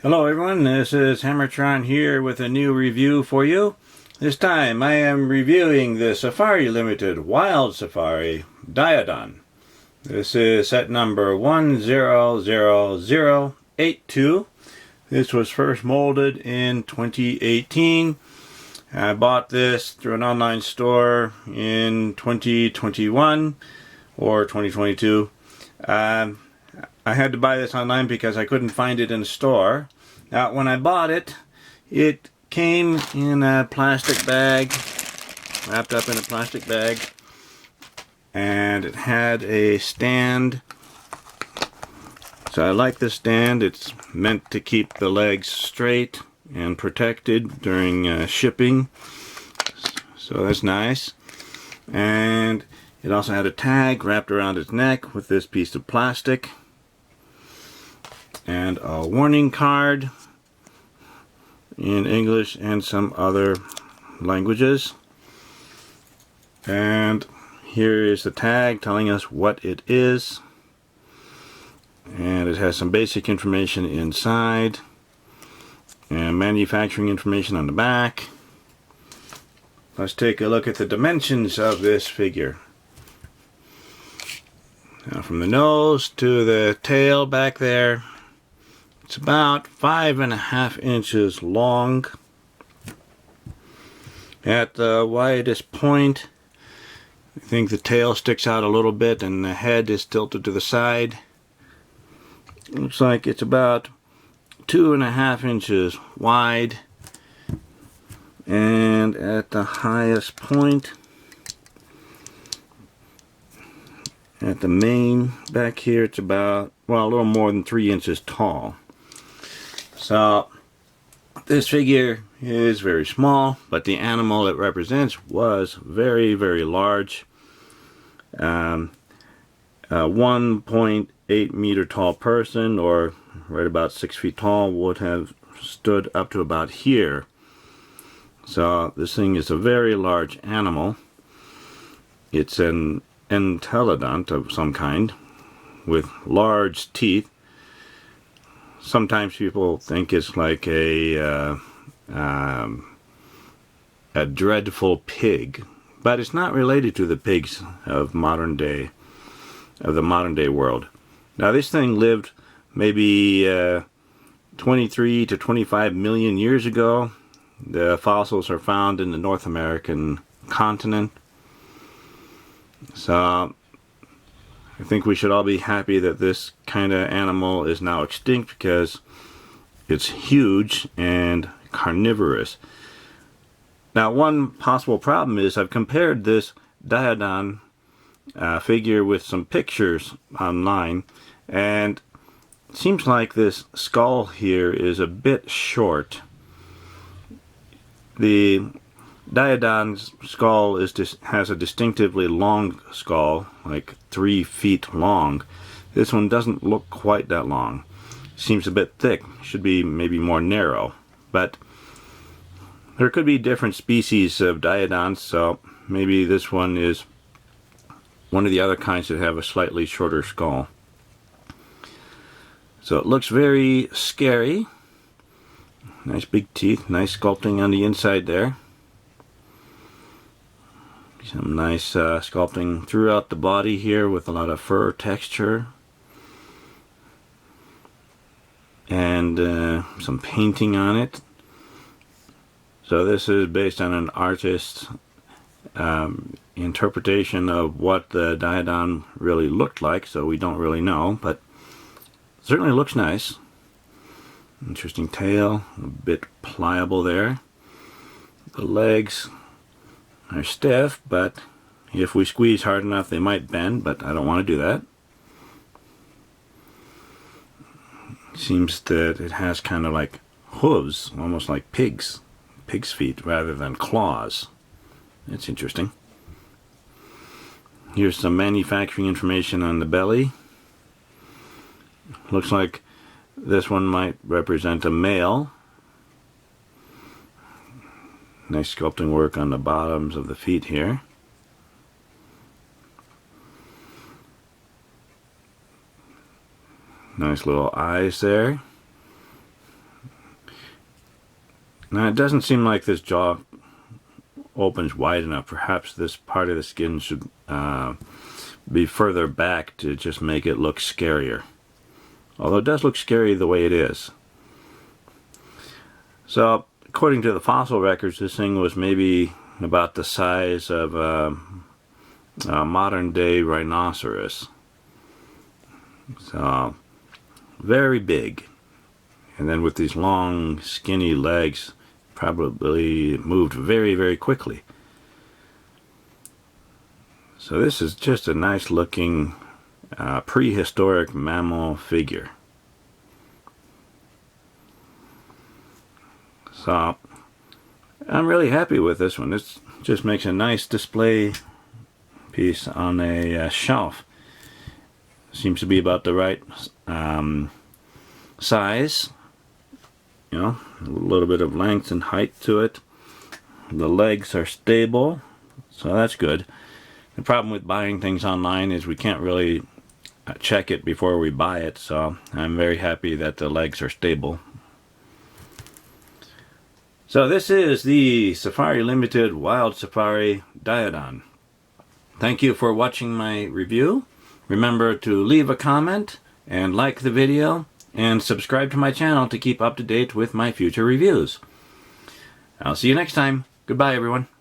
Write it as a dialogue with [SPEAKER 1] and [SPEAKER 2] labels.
[SPEAKER 1] Hello everyone, this is HammerTron here with a new review for you. This time I am reviewing the Safari Limited Wild Safari Daeodon. This is set number 100082. This was first molded in 2018. I bought this through an online store in 2021 or 2022. I had to buy this online because I couldn't find it in a store. Now, when I bought it, it came in a plastic bag, wrapped up in a plastic bag, and it had a stand. So I like the stand. It's meant to keep the legs straight and protected during shipping. So that's nice. And it also had a tag wrapped around its neck with this piece of plastic. And a warning card in English and some other languages. And here is the tag telling us what it is. And it has some basic information inside and manufacturing information on the back. Let's take a look at the dimensions of this figure. Now, from the nose to the tail back there, it's about 5.5 inches long. At the widest point, I think the tail sticks out a little bit and the head is tilted to the side. Looks like it's about 2.5 inches wide. And at the highest point, at the mane back here, it's about, well, a little more than 3 inches tall. So this figure is very small, but the animal it represents was very, very large. 1.8 meter tall person, or right about 6 feet tall, would have stood up to about here. So this thing is a very large animal. It's an entelodont of some kind with large teeth. Sometimes people think it's like a dreadful pig, but it's not related to the pigs of the modern day world. Now, this thing lived maybe 23 to 25 million years ago. The fossils are found in the North American continent. So I think we should all be happy that this kind of animal is now extinct, because it's huge and carnivorous. Now, one possible problem is I've compared this Daeodon figure with some pictures online, and it seems like this skull here is a bit short. The Daeodon's skull has a distinctively long skull, like 3 feet long. This one doesn't look quite that long. Seems a bit thick. Should be maybe more narrow. But there could be different species of Daeodons, so maybe this one is one of the other kinds that have a slightly shorter skull. So it looks very scary. Nice big teeth, nice sculpting on the inside there. Some nice sculpting throughout the body here with a lot of fur texture. And some painting on it. So this is based on an artist's interpretation of what the Daeodon really looked like, so we don't really know, but it certainly looks nice. Interesting tail, a bit pliable there. The legs are stiff, but if we squeeze hard enough they might bend, but I don't want to do that. Seems that it has kind of like hooves, almost like pig's feet rather than claws. That's interesting. Here's some manufacturing information on the belly. Looks like this one might represent a male. Nice sculpting work on the bottoms of the feet here. Nice little eyes there. Now it doesn't seem like this jaw opens wide enough. Perhaps this part of the skin should be further back to just make it look scarier. Although it does look scary the way it is. So, according to the fossil records, this thing was maybe about the size of a modern day rhinoceros. So, very big. And then with these long, skinny legs, probably moved very, very quickly. So this is just a nice looking prehistoric mammal figure. So I'm really happy with this one. This just makes a nice display piece on a shelf. Seems to be about the right size. You know, a little bit of length and height to it. The legs are stable, so that's good. The problem with buying things online is we can't really check it before we buy it, so I'm very happy that the legs are stable. So this is the Safari Limited Wild Safari Daeodon. Thank you for watching my review. Remember to leave a comment and like the video and subscribe to my channel to keep up to date with my future reviews. I'll see you next time. Goodbye, everyone.